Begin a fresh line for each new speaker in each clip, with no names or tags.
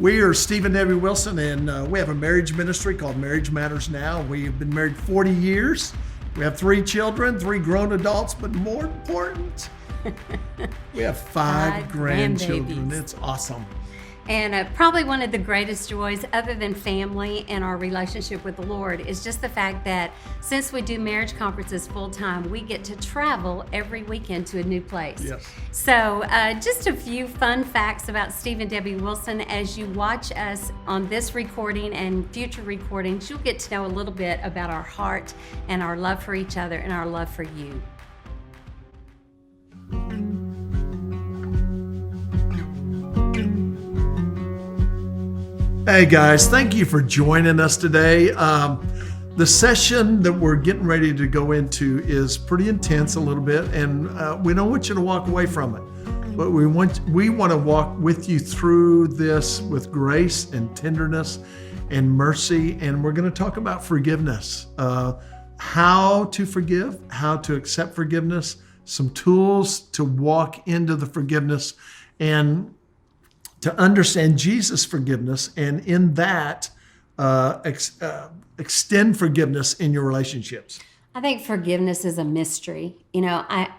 We are Steve and Debbie Wilson, and we have a marriage ministry called Marriage Matters Now. We have been married 40 years. We have 3 children, 3 grown adults, but more important, we have 5 grandchildren.
grandbabies.
It's awesome.
And probably one of the greatest joys, other than family and our relationship with the Lord, is just the fact that since we do marriage conferences full time, we get to travel every weekend to a new place.
Yes.
So, just a few fun facts about Steve and Debbie Wilson. As you watch us on this recording and future recordings, you'll get to know a little bit about our heart and our love for each other and our love for you.
Hey guys, thank you for joining us today. The session that we're getting ready to go into is pretty intense a little bit, and we don't want you to walk away from it. But we want to walk with you through this with grace and tenderness and mercy, and we're going to talk about forgiveness, how to forgive, how to accept forgiveness, some tools to walk into the forgiveness, and to understand Jesus' forgiveness, and in that, extend forgiveness in your relationships.
I think forgiveness is a mystery. The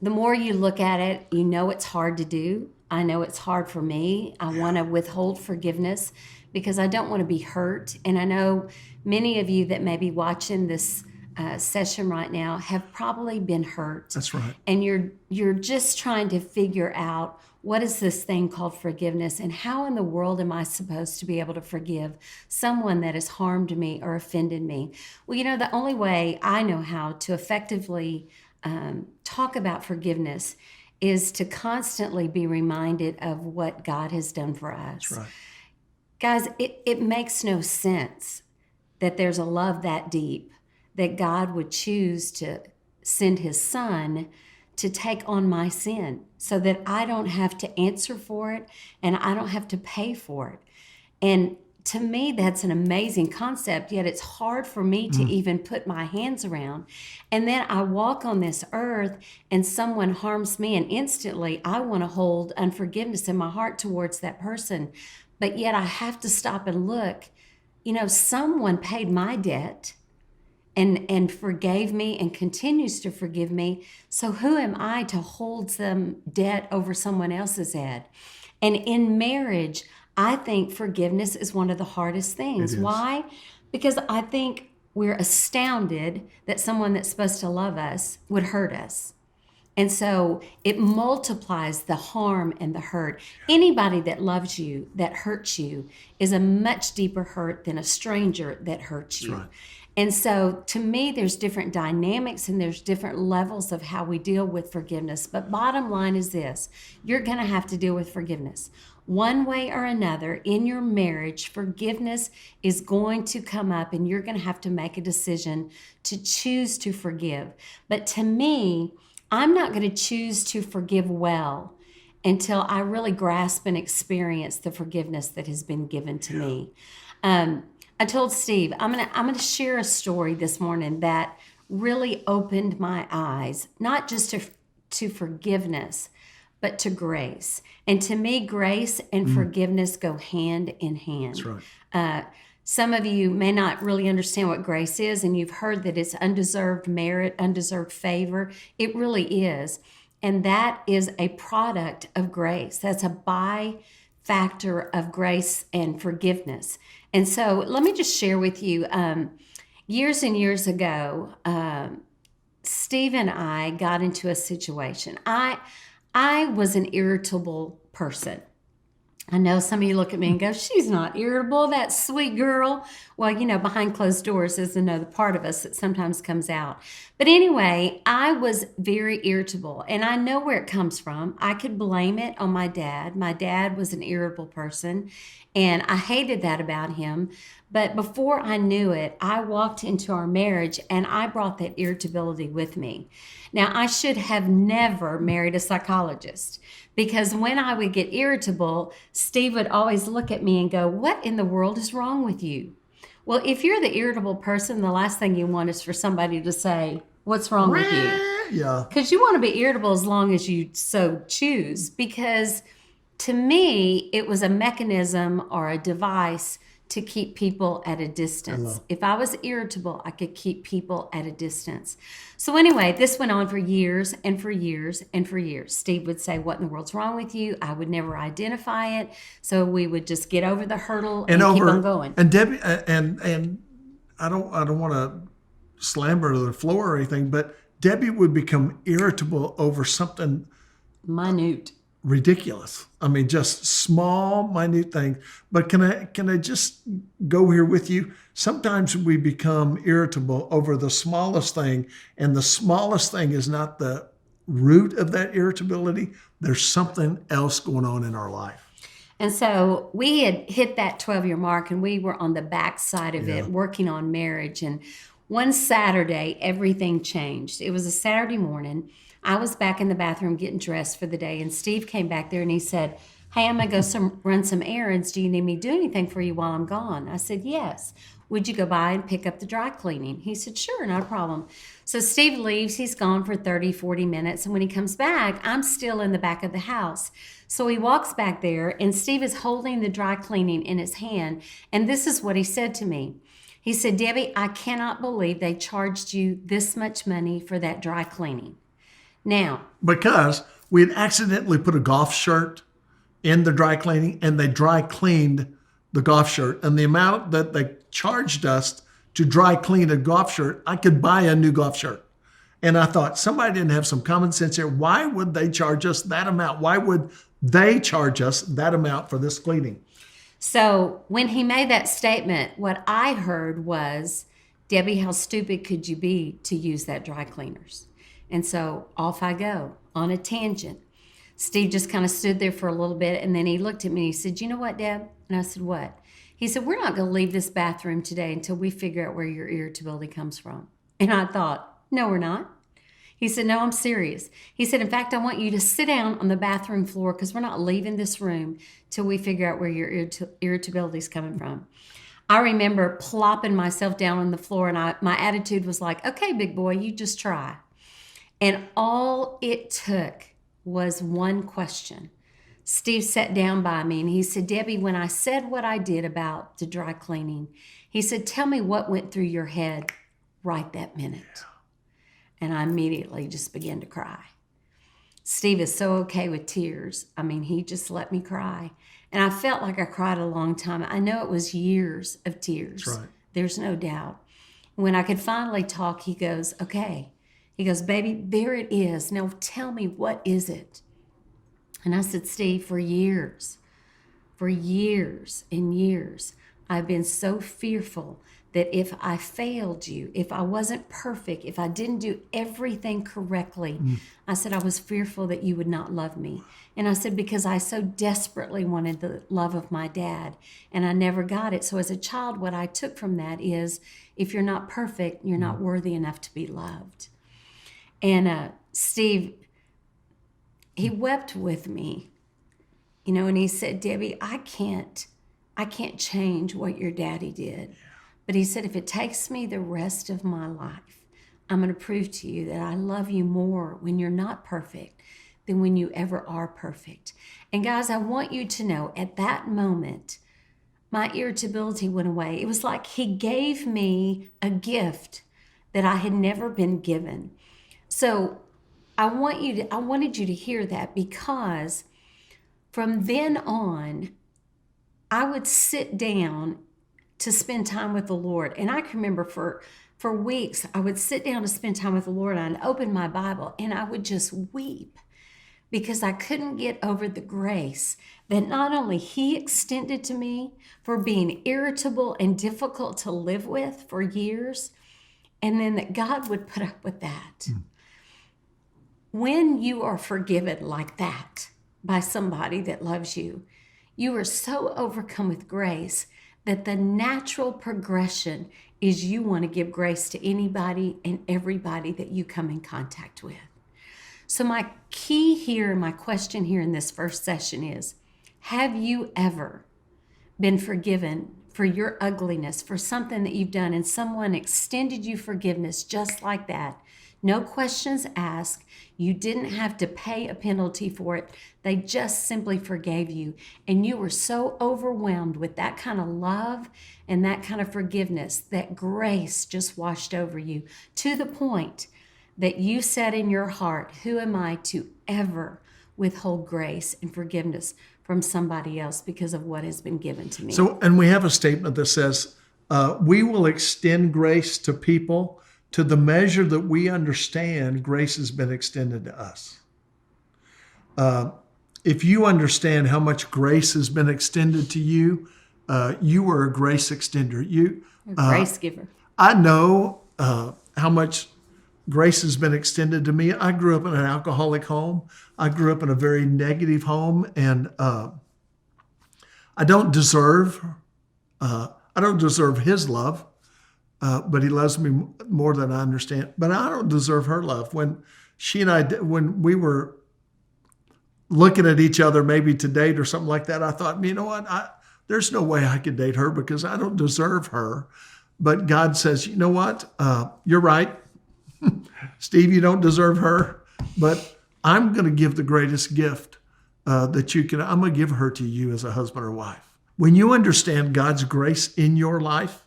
more you look at it, you know it's hard to do. I know it's hard for me. I want to withhold forgiveness because I don't want to be hurt. And I know many of you that may be watching this session right now have probably been hurt.
That's right.
And you're just trying to figure out, what is this thing called forgiveness, and how in the world am I supposed to be able to forgive someone that has harmed me or offended me? Well, the only way I know how to effectively talk about forgiveness is to constantly be reminded of what God has done for us.
That's right.
Guys, it makes no sense that there's a love that deep that God would choose to send his son to take on my sin so that I don't have to answer for it and I don't have to pay for it. And to me, that's an amazing concept, yet it's hard for me to even put my hands around. And then I walk on this earth and someone harms me, and instantly I want to hold unforgiveness in my heart towards that person. But yet I have to stop and look, someone paid my debt and forgave me and continues to forgive me. So who am I to hold some debt over someone else's head? And in marriage, I think forgiveness is one of the hardest things. Why? Because I think we're astounded that someone that's supposed to love us would hurt us. And so it multiplies the harm and the hurt. Anybody that loves you, that hurts you, is a much deeper hurt than a stranger that hurts you.
That's right.
And so to me, there's different dynamics and there's different levels of how we deal with forgiveness. But bottom line is this: you're going to have to deal with forgiveness. One way or another in your marriage, forgiveness is going to come up and you're going to have to make a decision to choose to forgive. But to me, I'm not going to choose to forgive well until I really grasp and experience the forgiveness that has been given to me. I told Steve, I'm gonna share a story this morning that really opened my eyes, not just to forgiveness, but to grace. And to me, grace and forgiveness go hand in hand.
That's right.
Some of you may not really understand what grace is, and you've heard that it's undeserved merit, undeserved favor. It really is. And that is a product of grace. That's a byfactor of grace and forgiveness. And so let me just share with you, years and years ago, Steve and I got into a situation. I was an irritable person. I know some of you look at me and go, she's not irritable, that sweet girl. Well, behind closed doors is another part of us that sometimes comes out. But anyway, I was very irritable, and I know where it comes from. I could blame it on my dad. My dad was an irritable person, and I hated that about him. But before I knew it, I walked into our marriage and I brought that irritability with me. Now, I should have never married a psychologist, because when I would get irritable, Steve would always look at me and go, "What in the world is wrong with you?" Well, if you're the irritable person, the last thing you want is for somebody to say, "What's wrong with you?"
Yeah.
Because you want to be irritable as long as you so choose, because to me, it was a mechanism or a device to keep people at a distance.
Hello.
If I was irritable, I could keep people at a distance. So anyway, this went on for years and for years and for years. Steve would say, "What in the world's wrong with you?" I would never identify it. So we would just get over the hurdle and keep on going.
And Debbie, and I don't want to slam her to the floor or anything, but Debbie would become irritable over something
Minute.
ridiculous. I mean, just small, minute things. But can I just go here with you? Sometimes we become irritable over the smallest thing, and the smallest thing is not the root of that irritability. There's something else going on in our life.
And so we had hit that 12-year mark, and we were on the back side of it, working on marriage. And one Saturday, everything changed. It was a Saturday morning. I was back in the bathroom getting dressed for the day, and Steve came back there and he said, "Hey, I'm going to go run some errands. Do you need me to do anything for you while I'm gone?" I said, "Yes." "Would you go by and pick up the dry cleaning?" He said, "Sure, not a problem." So Steve leaves. He's gone for 30, 40 minutes. And when he comes back, I'm still in the back of the house. So he walks back there, and Steve is holding the dry cleaning in his hand. And this is what he said to me. He said, "Debbie, I cannot believe they charged you this much money for that dry cleaning." Now,
Because we had accidentally put a golf shirt in the dry cleaning, and they dry cleaned the golf shirt. And the amount that they charged us to dry clean a golf shirt, I could buy a new golf shirt. And I thought, somebody didn't have some common sense here. Why would they charge us that amount? Why would they charge us that amount for this cleaning?
so when he made that statement, what I heard was, "Debbie, how stupid could you be to use that dry cleaners?" And so off I go on a tangent. Steve just kind of stood there for a little bit, and then he looked at me and he said, "You know what, Deb?" And I said, "What?" He said, "We're not going to leave this bathroom today until we figure out where your irritability comes from." And I thought, "No, we're not." He said, "No, I'm serious." He said, "In fact, I want you to sit down on the bathroom floor because we're not leaving this room till we figure out where your irritability is coming from." I remember plopping myself down on the floor, and my attitude was like, "Okay, big boy, you just try." And all it took was one question. Steve sat down by me and he said, "Debbie, when I said what I did about the dry cleaning," he said, "tell me what went through your head right that minute." And I immediately just began to cry. Steve is so okay with tears. I mean, he just let me cry. And I felt like I cried a long time. I know it was years of tears.
That's right.
There's no doubt. When I could finally talk, he goes, "Okay." He goes, "Baby, there it is. Now tell me, what is it?" And I said, "Steve, for years and years, I've been so fearful that if I failed you, if I wasn't perfect, if I didn't do everything correctly," I said, "I was fearful that you would not love me." And I said, "Because I so desperately wanted the love of my dad, and I never got it. So as a child, what I took from that is, if you're not perfect, you're not worthy enough to be loved." And Steve, he wept with me, and he said, "Debbie, I can't change what your daddy did. But he said, if it takes me the rest of my life, I'm going to prove to you that I love you more when you're not perfect than when you ever are perfect." And guys, I want you to know, at that moment, my irritability went away. It was like he gave me a gift that I had never been given. So I wanted you to hear that, because from then on, I would sit down to spend time with the Lord. And I can remember for weeks, I would sit down to spend time with the Lord, and I'd open my Bible and I would just weep, because I couldn't get over the grace that not only he extended to me for being irritable and difficult to live with for years, and then that God would put up with that. When you are forgiven like that by somebody that loves you, you are so overcome with grace that the natural progression is you want to give grace to anybody and everybody that you come in contact with. So my key here, my question here in this first session is, have you ever been forgiven for your ugliness, for something that you've done, and someone extended you forgiveness just like that No questions asked. You didn't have to pay a penalty for it. They just simply forgave you. And you were so overwhelmed with that kind of love and that kind of forgiveness that grace just washed over you to the point that you said in your heart, who am I to ever withhold grace and forgiveness from somebody else because of what has been given to me?
So, and we have a statement that says, we will extend grace to people to the measure that we understand grace has been extended to us. If you understand how much grace has been extended to you, you are a grace extender.
A grace giver.
I know how much grace has been extended to me. I grew up in an alcoholic home. I grew up in a very negative home, and I don't deserve his love, but he loves me more than I understand. But I don't deserve her love. When she and I, when we were looking at each other, maybe to date or something like that, I thought, you know what? There's no way I could date her because I don't deserve her. But God says, you know what? You're right. Steve, you don't deserve her, but I'm going to give the greatest gift that you can. I'm going to give her to you as a husband or wife. When you understand God's grace in your life,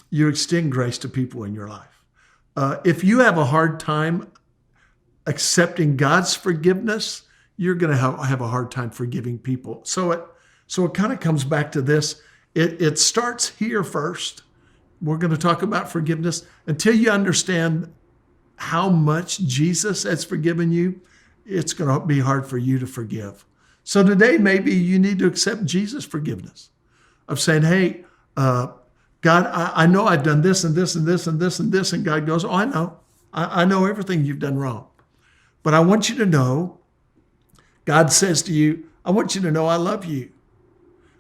you extend grace to people in your life. If you have a hard time accepting God's forgiveness, you're going to have a hard time forgiving people. So it kind of comes back to this. It starts here first. We're going to talk about forgiveness. Until you understand how much Jesus has forgiven you, it's going to be hard for you to forgive. So today, maybe you need to accept Jesus' forgiveness of saying, hey, God, I know I've done this and this and this and this and this. And God goes, oh, I know. I know everything you've done wrong. But I want you to know, God says to you, I want you to know I love you.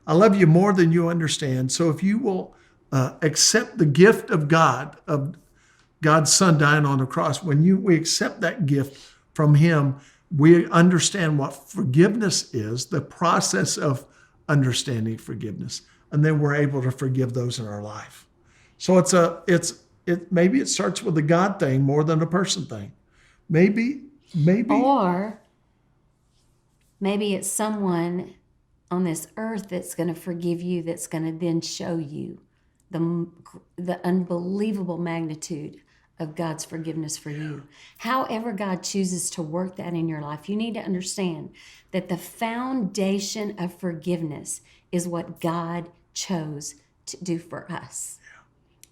I love you more than you understand. So if you will accept the gift of God, of God's Son dying on the cross, when we accept that gift from him, we understand what forgiveness is, the process of understanding forgiveness, and then we're able to forgive those in our life. So maybe it starts with a God thing more than a person thing. Maybe.
Or maybe it's someone on this earth that's going to forgive you, that's going to then show you the unbelievable magnitude of God's forgiveness for you. However God chooses to work that in your life, you need to understand that the foundation of forgiveness is what God chose to do for us.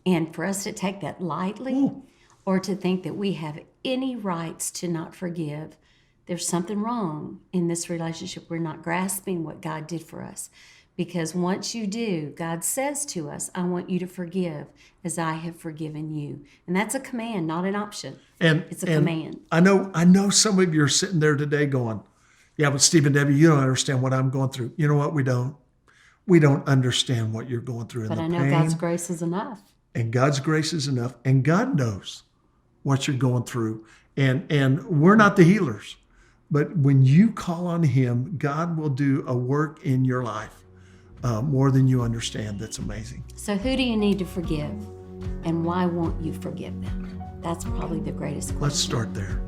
And for us to take that lightly or to think that we have any rights to not forgive, there's something wrong in this relationship. We're not grasping what God did for us. Because once you do, God says to us, I want you to forgive as I have forgiven you. And that's a command, not an option. It's a command.
I know some of you are sitting there today going, yeah, but Steve and Debbie, you don't understand what I'm going through. You know what? We don't. We don't understand what you're going through.
But I know God's grace is enough.
And God's grace is enough. And God knows what you're going through. And we're not the healers. But when you call on him, God will do a work in your life. More than you understand. That's amazing.
So who do you need to forgive? And why won't you forgive them? That's probably the greatest question.
Let's start there.